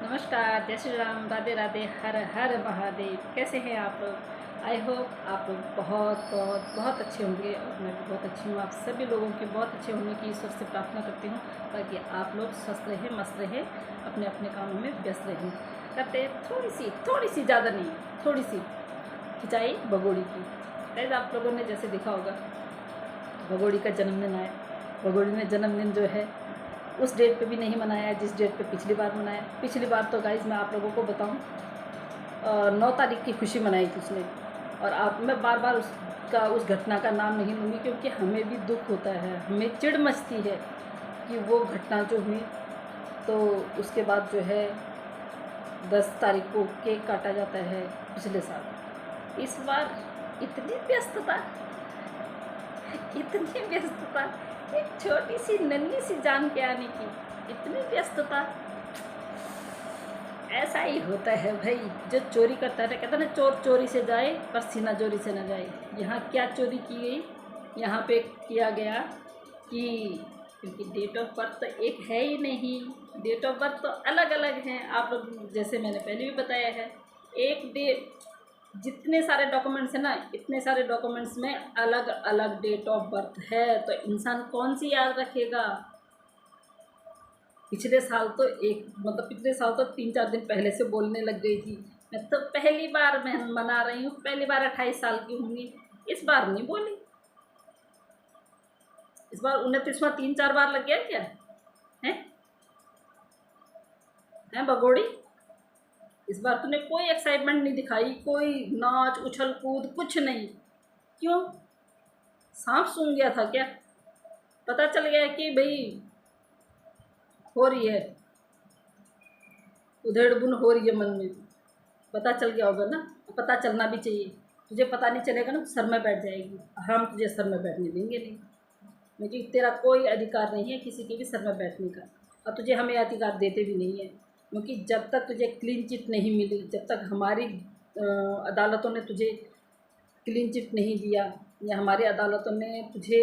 नमस्कार, जय श्री राम, राधे राधे, हर हर महादेव। कैसे हैं आप लोग? आई होप आप लोग बहुत बहुत बहुत अच्छे होंगे और मैं भी बहुत अच्छी हूँ। आप सभी लोगों के बहुत अच्छे होने की ईश्वर से प्रार्थना करती हूँ ताकि आप लोग स्वस्थ रहें, मस्त रहें, अपने अपने कामों में व्यस्त रहें। करते हैं थोड़ी सी ज़्यादा नहीं, थोड़ी सी खिंचाई भगोड़ी की। शायद आप लोगों ने जैसे देखा होगा भगोड़ी का जन्मदिन आया। भगोड़ी ने जन्मदिन जो है उस डेट पे भी नहीं मनाया जिस डेट पे पिछली बार मनाया। पिछली बार तो गाइज़ मैं आप लोगों को बताऊं 9 तारीख की खुशी मनाई थी उसने। और आप मैं बार बार उस घटना का नाम नहीं लूँगी क्योंकि हमें भी दुख होता है, हमें चिढ़ मचती है कि वो घटना जो हुई। तो उसके बाद जो है 10 तारीख को केक काटा जाता है पिछले साल। इस बार इतनी व्यस्तता, इतनी व्यस्तता, एक छोटी सी नन्ही सी जान के आने की इतनी व्यस्तता। ऐसा ही होता है भाई, जो चोरी करता है ना, कहता ना चोर चोरी से जाए पर सीना चोरी से न जाए। यहाँ क्या चोरी की गई? यहाँ पे किया गया कि क्योंकि डेट ऑफ बर्थ तो एक है ही नहीं, डेट ऑफ बर्थ तो अलग अलग हैं। आप लोग जैसे मैंने पहले भी बताया है, एक डे जितने सारे डॉक्यूमेंट्स हैं ना, इतने सारे डॉक्यूमेंट्स में अलग अलग डेट ऑफ बर्थ है, तो इंसान कौन सी याद रखेगा? पिछले साल तो पिछले साल तो 3-4 दिन पहले से बोलने लग गई थी। मैं तो पहली बार मैं मना रही हूँ, पहली बार 28 साल की होंगी। इस बार नहीं बोली, इस बार 29वां 3-4 बार लग गया क्या है? भगोड़ी, इस बार तूने कोई एक्साइटमेंट नहीं दिखाई, कोई नाच उछल कूद कुछ नहीं। क्यों? सांप सूंघ गया था क्या? पता चल गया कि भाई हो रही है, उधेड़ बुन हो रही है मन में, पता चल गया होगा ना। पता चलना भी चाहिए। तुझे पता नहीं चलेगा ना तो सर में बैठ जाएगी, हम तुझे सर में बैठने देंगे नहीं, क्योंकि तेरा कोई अधिकार नहीं है किसी के भी सर में बैठने का, और तुझे हमें अधिकार देते भी नहीं है। क्योंकि जब तक तुझे क्लीन चिट नहीं मिली, जब तक हमारी अदालतों ने तुझे क्लीन चिट नहीं दिया या हमारी अदालतों ने तुझे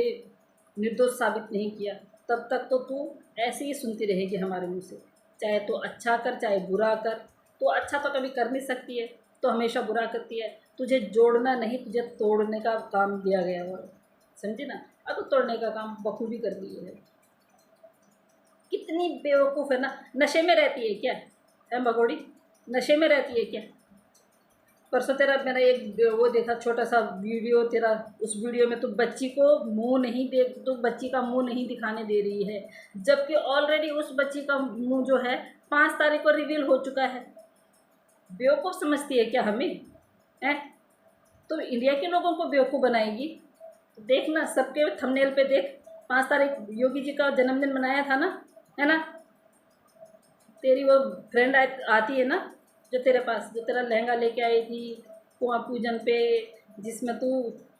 निर्दोष साबित नहीं किया, तब तक तो तू ऐसे ही सुनती रहेगी हमारे मुँह से। चाहे तो अच्छा कर चाहे बुरा कर, तो अच्छा तो कभी कर नहीं सकती है, तो हमेशा बुरा करती है। तुझे जोड़ना नहीं, तुझे तोड़ने का काम दिया गया है, समझी ना? अब तो तोड़ने का काम बखूबी कर दिए है। कितनी बेवकूफ़ है ना। नशे में रहती है क्या है भगोड़ी? नशे में रहती है क्या? परसों तेरा मैंने एक वो देखा छोटा सा वीडियो तेरा, उस वीडियो में तू बच्ची को मुंह नहीं दे, तो बच्ची का मुंह नहीं दिखाने दे रही है, जबकि ऑलरेडी उस बच्ची का मुंह जो है 5 तारीख को रिवील हो चुका है। बेवकूफ़ समझती है क्या हमें? हैं? तो इंडिया के लोगों को बेवकूफ़ बनाएगी। देख ना, सबके थंबनेल पे देख, 5 तारीख योगी जी का जन्मदिन मनाया था ना, है ना? तेरी वो फ्रेंड आती है ना, जो तेरे पास, जो तेरा लहंगा लेके आई थी कुआं पूजन पे, जिसमें तू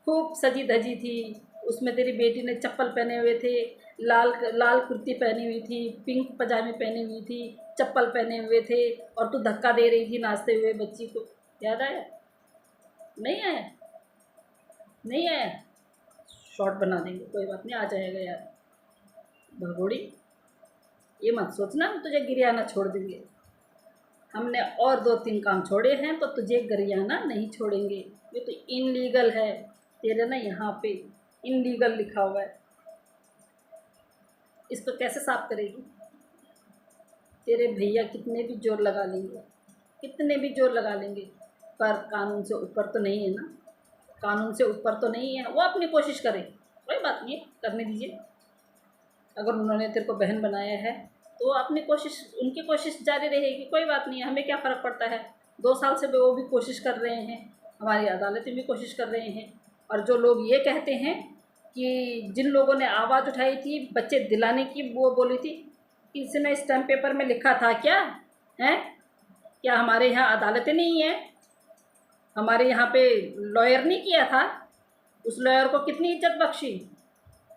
खूब सजी धजी थी। उसमें तेरी बेटी ने चप्पल पहने हुए थे, लाल लाल कुर्ती पहनी हुई थी, पिंक पजामे पहनी हुई थी, चप्पल पहने हुए थे, और तू धक्का दे रही थी नाचते हुए बच्ची को। याद आया? नहीं आया? नहीं आया? शॉर्ट बना देंगे, कोई बात नहीं, आ जाएगा यार। भगोड़ी, ये मत सोचना हम तुझे गिरियाना छोड़ देंगे। हमने और 2-3 काम छोड़े हैं, तो तुझे गिरियाना नहीं छोड़ेंगे। ये तो इनलीगल है तेरे ना, यहाँ पे इनलीगल लिखा हुआ है। इसको कैसे साफ करेगी? तेरे भैया कितने भी जोर लगा लेंगे, कितने भी जोर लगा लेंगे, पर कानून से ऊपर तो नहीं है ना। कानून से ऊपर तो नहीं है। वो अपनी कोशिश करे, कोई बात नहीं है, करने दीजिए। अगर उन्होंने तेरे को बहन बनाया है तो अपनी कोशिश, उनकी कोशिश जारी रहेगी, कोई बात नहीं है, हमें क्या फ़र्क पड़ता है। 2 साल से वो भी कोशिश कर रहे हैं, हमारी अदालतें भी कोशिश कर रहे हैं। और जो लोग ये कहते हैं कि जिन लोगों ने आवाज़ उठाई थी बच्चे दिलाने की, वो बोली थी कि इसने स्टैम्प पेपर में लिखा था क्या है? क्या हमारे यहाँ अदालतें नहीं हैं? हमारे यहाँ पे लॉयर नहीं किया था? उस लॉयर को कितनी इज्जत बख्शी,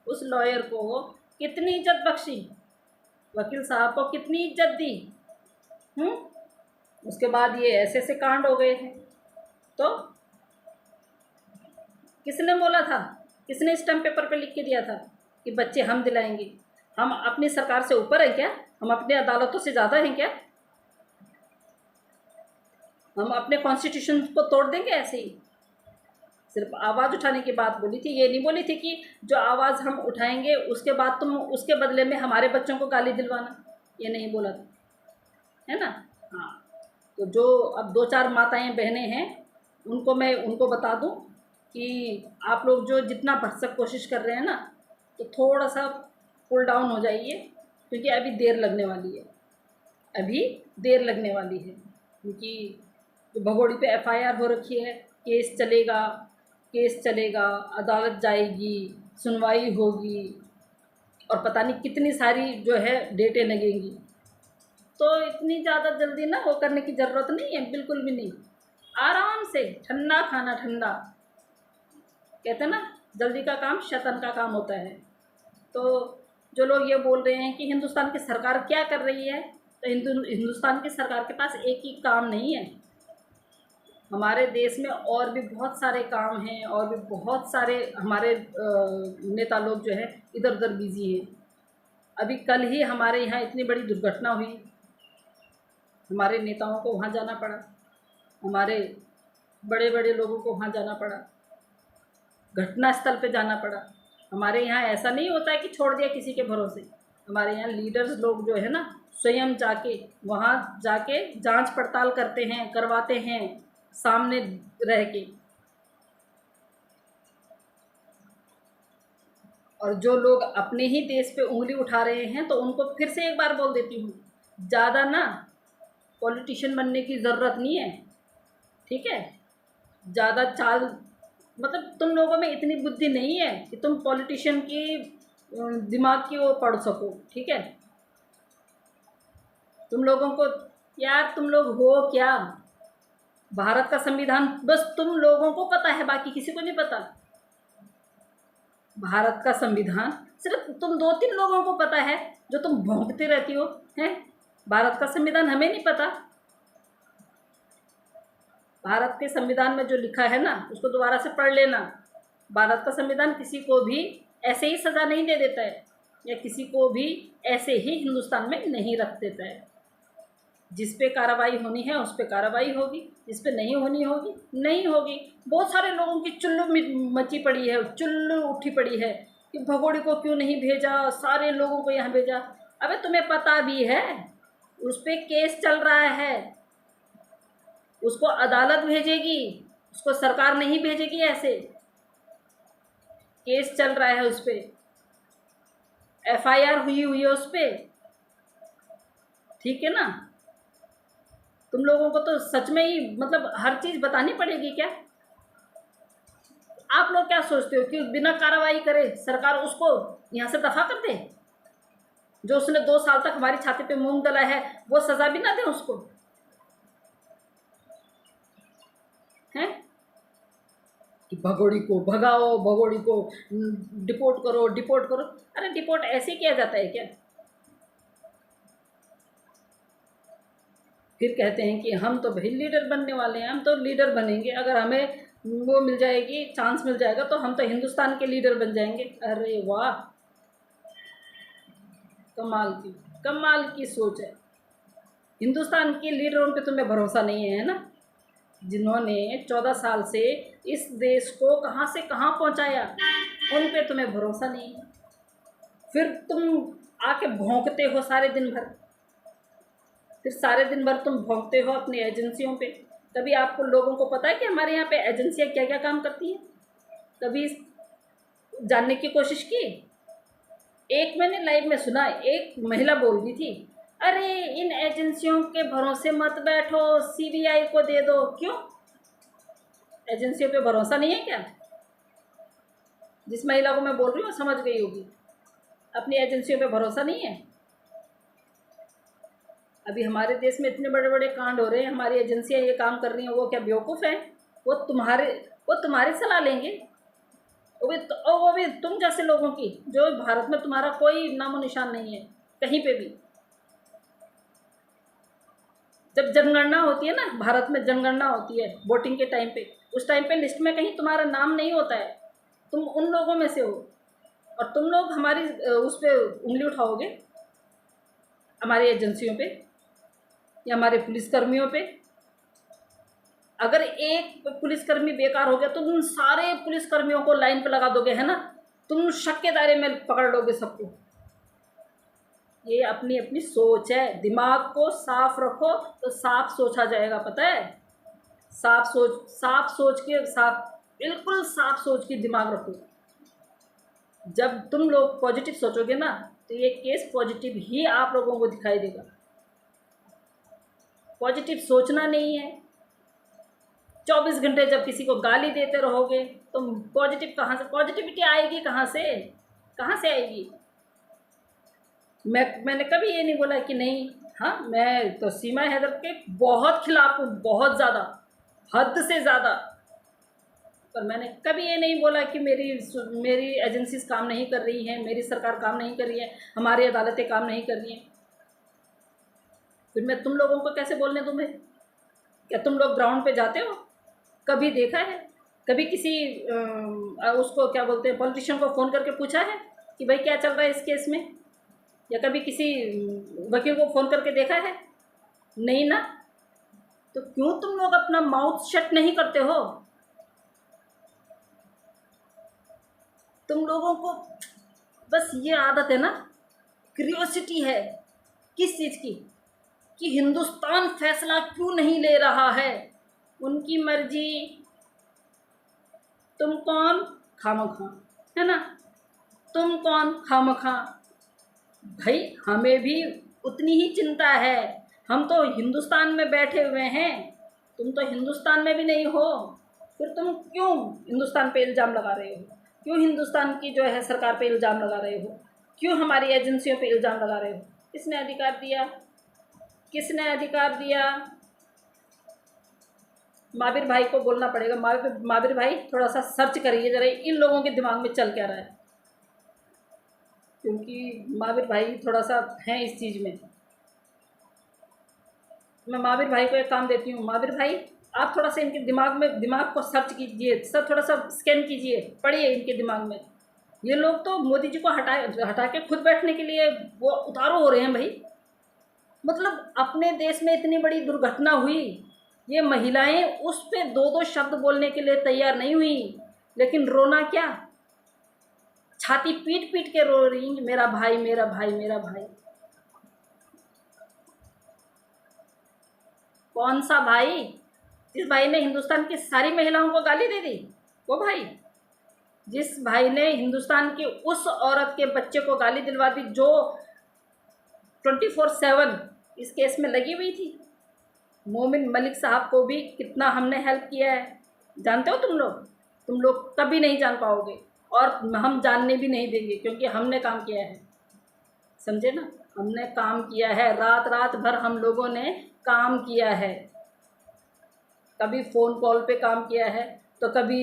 उस लॉयर को कितनी इज्जत बख्शी, वकील साहब को कितनी इज्जत दी। उसके बाद ये ऐसे ऐसे कांड हो गए हैं। तो किसने बोला था, किसने स्टैम्प पेपर पे लिख के दिया था कि बच्चे हम दिलाएंगे? हम अपनी सरकार से ऊपर हैं क्या? हम अपनी अदालतों से ज़्यादा हैं क्या? हम अपने कॉन्स्टिट्यूशन को तोड़ देंगे ऐसे ही? सिर्फ आवाज़ उठाने की बात बोली थी, ये नहीं बोली थी कि जो आवाज़ हम उठाएंगे उसके बाद तुम उसके बदले में हमारे बच्चों को गाली दिलवाना, ये नहीं बोला था, है ना। हाँ, तो जो अब 2-4 माताएं बहनें हैं उनको बता दूं कि आप लोग जो जितना भरसक कोशिश कर रहे हैं ना, तो थोड़ा सा कूल डाउन हो जाइए, क्योंकि अभी देर लगने वाली है, अभी देर लगने वाली है। क्योंकि जो भगोड़ी पे एफआईआर हो रखी है, केस चलेगा, अदालत जाएगी, सुनवाई होगी, और पता नहीं कितनी सारी जो है डेटें लगेंगी। तो इतनी ज़्यादा जल्दी ना वो करने की ज़रूरत नहीं है, बिल्कुल भी नहीं। आराम से ठंडा खाना, ठंडा, कहते हैं ना, जल्दी का काम शैतान का काम होता है। तो जो लोग ये बोल रहे हैं कि हिंदुस्तान की सरकार क्या कर रही है, तो हिंदुस्तान की सरकार के पास एक ही काम नहीं है। हमारे देश में और भी बहुत सारे काम हैं, और भी बहुत सारे हमारे नेता लोग जो है इधर उधर बिजी हैं। अभी कल ही हमारे यहाँ इतनी बड़ी दुर्घटना हुई, हमारे नेताओं को वहाँ जाना पड़ा, हमारे बड़े बड़े लोगों को वहाँ जाना पड़ा, घटना स्थल पे जाना पड़ा। हमारे यहाँ ऐसा नहीं होता है कि छोड़ दिया किसी के भरोसे। हमारे यहाँ लीडर्स लोग जो है ना, स्वयं जाके वहाँ जाके जांच पड़ताल करते हैं, करवाते हैं, सामने रह के। और जो लोग अपने ही देश पे उंगली उठा रहे हैं, तो उनको फिर से एक बार बोल देती हूँ, ज़्यादा ना पॉलिटिशियन बनने की ज़रूरत नहीं है, ठीक है। ज़्यादा चाल, मतलब तुम लोगों में इतनी बुद्धि नहीं है कि तुम पॉलिटिशियन की दिमाग की वो पढ़ सको, ठीक है। तुम लोगों को, यार तुम लोग हो क्या, भारत का संविधान बस तुम लोगों को पता है, बाकी किसी को नहीं पता। भारत का संविधान सिर्फ तुम 2-3 लोगों को पता है, जो तुम भौंकते रहती हो, हैं। भारत का संविधान हमें नहीं पता। भारत के संविधान में जो लिखा है ना, उसको दोबारा से पढ़ लेना। भारत का संविधान किसी को भी ऐसे ही सज़ा नहीं दे देता है, या किसी को भी ऐसे ही हिंदुस्तान में नहीं रख देता है। जिस पे कार्रवाई होनी है उस पे कार्रवाई होगी, जिस पे नहीं होनी होगी नहीं होगी। बहुत सारे लोगों की चुल्लू मची पड़ी है, चुल्लू उठी पड़ी है कि भगोड़ी को क्यों नहीं भेजा, सारे लोगों को यहाँ भेजा। अबे तुम्हें पता भी है उस पे केस चल रहा है, उसको अदालत भेजेगी, उसको सरकार नहीं भेजेगी। ऐसे केस चल रहा है, उस पे एफआईआर हुई है उस पे, ठीक है ना। तुम लोगों को तो सच में ही मतलब हर चीज़ बतानी पड़ेगी क्या? आप लोग क्या सोचते हो कि बिना कार्रवाई करे सरकार उसको यहाँ से दफा कर दे? जो उसने 2 साल तक हमारी छाती पे मूंग दला है, वो सजा भी ना दे उसको, हैं? कि भगोड़ी को भगाओ, भगोड़ी को डिपोर्ट करो। अरे डिपोर्ट ऐसे किया जाता है क्या? फिर कहते हैं कि हम तो भाई लीडर बनने वाले हैं, हम तो लीडर बनेंगे, अगर हमें वो मिल जाएगी, चांस मिल जाएगा, तो हम तो हिंदुस्तान के लीडर बन जाएंगे। अरे वाह, कमाल की सोच है। हिंदुस्तान के लीडरों पे तुम्हें भरोसा नहीं है ना, जिन्होंने 14 साल से इस देश को कहाँ से कहाँ पहुँचाया, उन पे तुम्हें भरोसा नहीं है। फिर तुम आके भौंकते हो सारे दिन भर, तुम भौंकते हो अपनी एजेंसियों पे। कभी आपको लोगों को पता है कि हमारे यहाँ पे एजेंसियाँ क्या क्या काम करती हैं? कभी जानने की कोशिश की? एक मैंने लाइव में सुना, एक महिला बोल रही थी, अरे इन एजेंसियों के भरोसे मत बैठो, सीबीआई को दे दो। क्यों? एजेंसियों पे भरोसा नहीं है क्या? जिस महिला को मैं बोल रही हूँ समझ गई होगी, अपनी एजेंसियों पे भरोसा नहीं है। अभी हमारे देश में इतने बड़े बड़े कांड हो रहे हैं, हमारी एजेंसियाँ ये काम कर रही हैं, वो क्या बेवकूफ़ हैं? वो तुम्हारी सलाह लेंगे, वो भी तुम जैसे लोगों की, जो भारत में तुम्हारा कोई नामो निशान नहीं है कहीं पे भी। जब जनगणना होती है ना, भारत में जनगणना होती है वोटिंग के टाइम पे, उस टाइम पे लिस्ट में कहीं तुम्हारा नाम नहीं होता है, तुम उन लोगों में से हो, और तुम लोग हमारी उस पर उंगली उठाओगे, हमारी एजेंसियों पे या हमारे पुलिसकर्मियों पे। अगर एक पुलिसकर्मी बेकार हो गया तो तुम सारे पुलिसकर्मियों को लाइन पे लगा दोगे, है ना? तुम शक के दायरे में पकड़ लोगे सबको। ये अपनी अपनी सोच है। दिमाग को साफ रखो तो साफ सोचा जाएगा, पता है? साफ सोच के साफ, बिल्कुल साफ सोच के दिमाग रखो। जब तुम लोग पॉजिटिव सोचोगे ना तो ये केस पॉजिटिव ही आप लोगों को दिखाई देगा। पॉजिटिव सोचना नहीं है। 24 घंटे जब किसी को गाली देते रहोगे तो पॉजिटिव कहाँ से, पॉजिटिविटी आएगी कहाँ से? कहाँ से आएगी? मैंने कभी ये नहीं बोला कि नहीं। हाँ, मैं तो सीमा हैदर के बहुत खिलाफ हूँ, बहुत ज़्यादा, हद से ज़्यादा। पर मैंने कभी ये नहीं बोला कि मेरी एजेंसीज काम नहीं कर रही हैं, मेरी सरकार काम नहीं कर रही है, हमारी अदालतें काम नहीं कर रही हैं। फिर मैं तुम लोगों को कैसे बोलने दूँ भाई? क्या तुम लोग ग्राउंड पे जाते हो? कभी देखा है? कभी किसी उसको क्या बोलते हैं, पॉलिटिशियन को फ़ोन करके पूछा है कि भाई क्या चल रहा है इस केस में? या कभी किसी वकील को फ़ोन करके देखा है? नहीं ना। तो क्यों तुम लोग अपना माउथ शट नहीं करते हो? तुम लोगों को बस ये आदत है ना, क्यूरियोसिटी है। किस चीज़ की? कि हिंदुस्तान फैसला क्यों नहीं ले रहा है? उनकी मर्जी। तुम कौन? खामखा, है ना? तुम कौन? खामखा। भाई हमें भी उतनी ही चिंता है। हम तो हिंदुस्तान में बैठे हुए हैं, तुम तो हिंदुस्तान में भी नहीं हो। फिर तुम क्यों हिंदुस्तान पे इल्ज़ाम लगा रहे हो? क्यों हिंदुस्तान की जो है सरकार पे इल्ज़ाम लगा रहे हो? क्यों हमारी एजेंसियों पे इल्ज़ाम लगा रहे हो? किसने अधिकार दिया? किसने अधिकार दिया? महावीर भाई को बोलना पड़ेगा। महावीर भाई थोड़ा सा सर्च करिए ज़रा इन लोगों के दिमाग में चल क्या रहा है, क्योंकि महावीर भाई थोड़ा सा हैं इस चीज़ में। मैं महावीर भाई को एक काम देती हूँ। महावीर भाई आप थोड़ा सा इनके दिमाग को सर्च कीजिए, सर थोड़ा सा स्कैन कीजिए, पढ़िए इनके दिमाग में। ये लोग तो मोदी जी को हटा के खुद बैठने के लिए वो उतारू हो रहे हैं भाई। मतलब अपने देश में इतनी बड़ी दुर्घटना हुई, ये महिलाएं उस पे दो दो शब्द बोलने के लिए तैयार नहीं हुई, लेकिन रोना क्या, छाती पीट पीट के रो रही, मेरा भाई मेरा भाई मेरा भाई। कौन सा भाई? जिस भाई ने हिंदुस्तान की सारी महिलाओं को गाली दे दी, वो भाई? जिस भाई ने हिंदुस्तान की उस औरत के बच्चे को गाली दिलवा दी जो 24/7 इस केस में लगी हुई थी? मोमिन मलिक साहब को भी कितना हमने हेल्प किया है, जानते हो तुम लोग? तुम लोग कभी नहीं जान पाओगे और हम जानने भी नहीं देंगे, क्योंकि हमने काम किया है, समझे ना? हमने काम किया है, रात रात भर हम लोगों ने काम किया है। कभी फ़ोन कॉल पे काम किया है तो कभी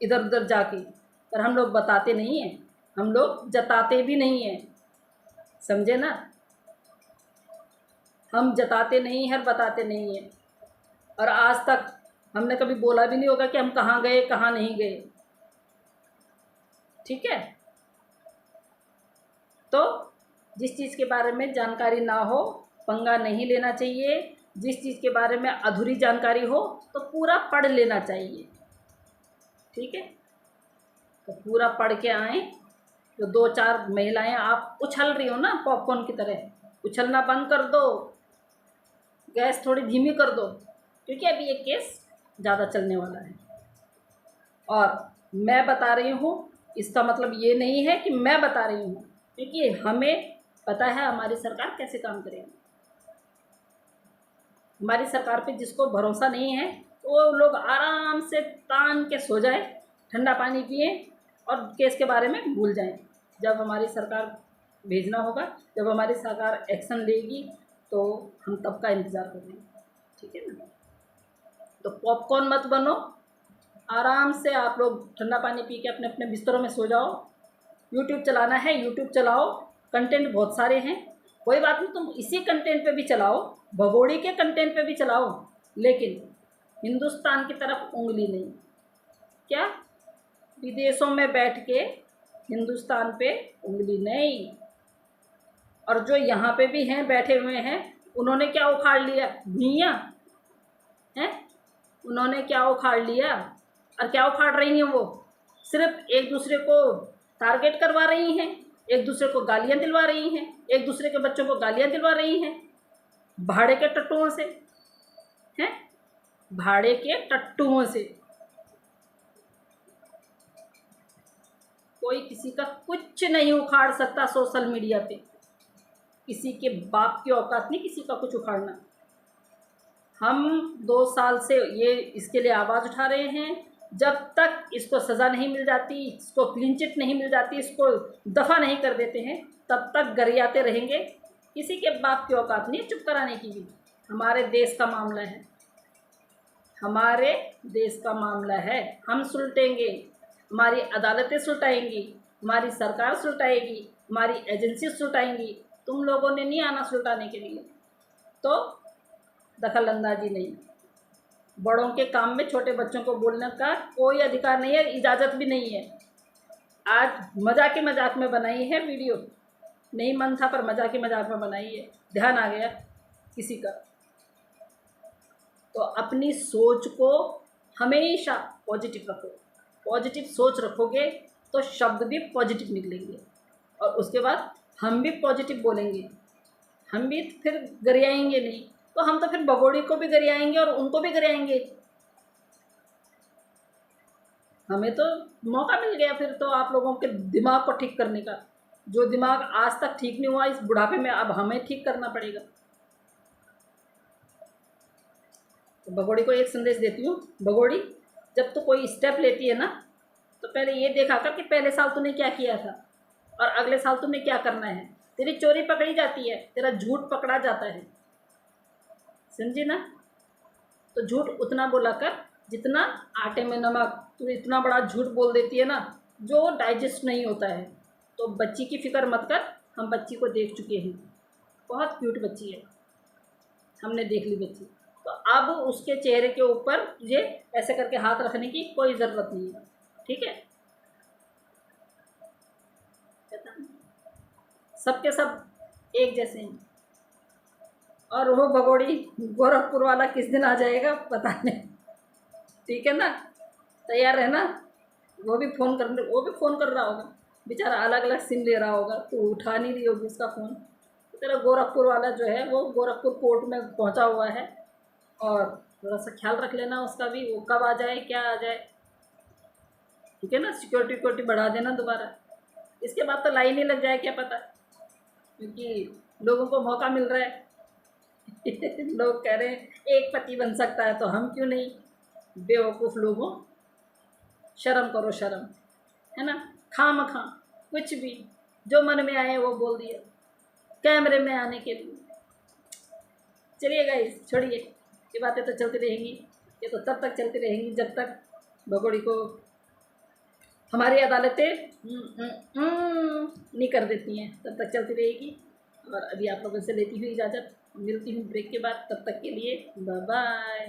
इधर उधर जाके, पर हम लोग बताते नहीं हैं, हम लोग जताते भी नहीं हैं, समझे ना? हम जताते नहीं हैं, बताते नहीं हैं। और आज तक हमने कभी बोला भी नहीं होगा कि हम कहाँ गए कहाँ नहीं गए, ठीक है? तो जिस चीज़ के बारे में जानकारी ना हो पंगा नहीं लेना चाहिए। जिस चीज़ के बारे में अधूरी जानकारी हो तो पूरा पढ़ लेना चाहिए, ठीक है? तो पूरा पढ़ के आएँ। तो 2-4 महिलाएं आप उछल रही हो ना पॉपकॉर्न की तरह, उछलना बंद कर दो, गैस थोड़ी धीमी कर दो, क्योंकि अभी ये केस ज़्यादा चलने वाला है। और मैं बता रही हूँ, इसका मतलब ये नहीं है कि मैं बता रही हूँ, क्योंकि हमें पता है हमारी सरकार कैसे काम करेगी। हमारी सरकार पे जिसको भरोसा नहीं है वो लोग आराम से तान के सो जाए, ठंडा पानी पिए और केस के बारे में भूल जाएं। जब हमारी सरकार भेजना होगा, जब हमारी सरकार एक्शन लेगी तो हम तब का इंतज़ार करेंगे, ठीक है ना? तो पॉपकॉर्न मत बनो, आराम से आप लोग ठंडा पानी पी के अपने अपने बिस्तरों में सो जाओ। यूट्यूब चलाना है यूट्यूब चलाओ, कंटेंट बहुत सारे हैं, कोई बात नहीं, तुम इसी कंटेंट पे भी चलाओ, भगोड़ी के कंटेंट पे भी चलाओ, लेकिन हिंदुस्तान की तरफ उंगली नहीं। क्या? विदेशों में बैठ के हिंदुस्तान पे उंगली नहीं। और जो यहाँ पे भी हैं बैठे हुए हैं, उन्होंने क्या उखाड़ लिया? भुइयाँ हैं, उन्होंने क्या उखाड़ लिया और क्या उखाड़ रही हैं वो? सिर्फ एक दूसरे को टारगेट करवा रही हैं, एक दूसरे को गालियां दिलवा रही हैं, एक दूसरे के बच्चों को गालियां दिलवा रही हैं भाड़े के टट्टुओं से, हैं, भाड़े के टट्टुओं से। कोई किसी का कुछ नहीं उखाड़ सकता सोशल मीडिया पे। किसी के बाप की औकात नहीं किसी का कुछ उखाड़ना। हम 2 साल से ये इसके लिए आवाज़ उठा रहे हैं। जब तक इसको सज़ा नहीं मिल जाती, इसको क्लीन चिट नहीं मिल जाती, इसको दफ़ा नहीं कर देते हैं, तब तक गरियाते रहेंगे। किसी के बाप की औकात नहीं चुप कराने की भी। हमारे देश का मामला है, हमारे देश का मामला है। हम सुलटेंगे, हमारी अदालतें सुलटाएंगी, हमारी सरकार सुलटाएगी, हमारी एजेंसी सुलटाएंगी। तुम लोगों ने नहीं आना सुलटाने के लिए। तो दखल अंदाजी नहीं। बड़ों के काम में छोटे बच्चों को बोलने का कोई अधिकार नहीं है, इजाज़त भी नहीं है। आज मजाक में बनाई है वीडियो, नहीं मन था पर मजाक में बनाई है, ध्यान आ गया किसी का। तो अपनी सोच को हमेशा पॉजिटिव रखो। पॉजिटिव सोच रखोगे तो शब्द भी पॉजिटिव निकलेंगे और उसके बाद हम भी पॉजिटिव बोलेंगे। हम भी फिर गरियाएंगे नहीं, तो हम तो फिर भगोड़ी को भी गरियाएंगे और उनको भी गरियाएंगे। हमें तो मौका मिल गया फिर तो आप लोगों के दिमाग को ठीक करने का। जो दिमाग आज तक ठीक नहीं हुआ, इस बुढ़ापे में अब हमें ठीक करना पड़ेगा। तो भगोड़ी को एक संदेश देती हूँ, भगोड़ी जब तो कोई स्टेप लेती है ना, तो पहले ये देखा कर कि पहले साल तूने क्या किया था और अगले साल तूने क्या करना है। तेरी चोरी पकड़ी जाती है, तेरा झूठ पकड़ा जाता है, समझी ना। तो झूठ उतना बोला कर जितना आटे में नमक। तू इतना बड़ा झूठ बोल देती है ना जो डाइजेस्ट नहीं होता है। तो बच्ची की फ़िक्र मत कर, हम बच्ची को देख चुके हैं, बहुत क्यूट बच्ची है, हमने देख ली बच्ची। तो अब उसके चेहरे के ऊपर तुझे ऐसे करके हाथ रखने की कोई ज़रूरत नहीं है, ठीक है। सबके सब एक जैसे हैं। और वो भगोड़ी गोरखपुर वाला किस दिन आ जाएगा पता नहीं, ठीक है ना, तैयार रहना। वो भी फ़ोन कर रहा होगा बेचारा, अलग अलग सिम ले रहा होगा, तो उठा नहीं रही होगी उसका फ़ोन। तो तेरा गोरखपुर वाला जो है वो गोरखपुर कोर्ट में पहुंचा हुआ है, और थोड़ा सा ख्याल रख लेना उसका भी, वो कब आ जाए क्या आ जाए, ठीक है ना। सिक्योरिटी बढ़ा देना दोबारा, इसके बाद तो लाइन ही लग जाए क्या पता, क्योंकि लोगों को मौका मिल रहा है। लोग कह रहे हैं एक पति बन सकता है तो हम क्यों नहीं। बेवकूफ़ लोगों, शर्म करो शर्म, है ना। खामखा कुछ भी जो मन में आए वो बोल दिया कैमरे में आने के लिए। चलिए गाइस, छोड़िए, ये बातें तो चलती रहेंगी, ये तो तब तक चलती रहेंगी जब तक भगोड़ी को हमारी अदालतें नहीं कर देती हैं, तब तक चलती रहेगी। और अभी आप लोगों से लेती हुई इजाज़त, मिलती हूँ ब्रेक के बाद, तब तक के लिए बाय बाय।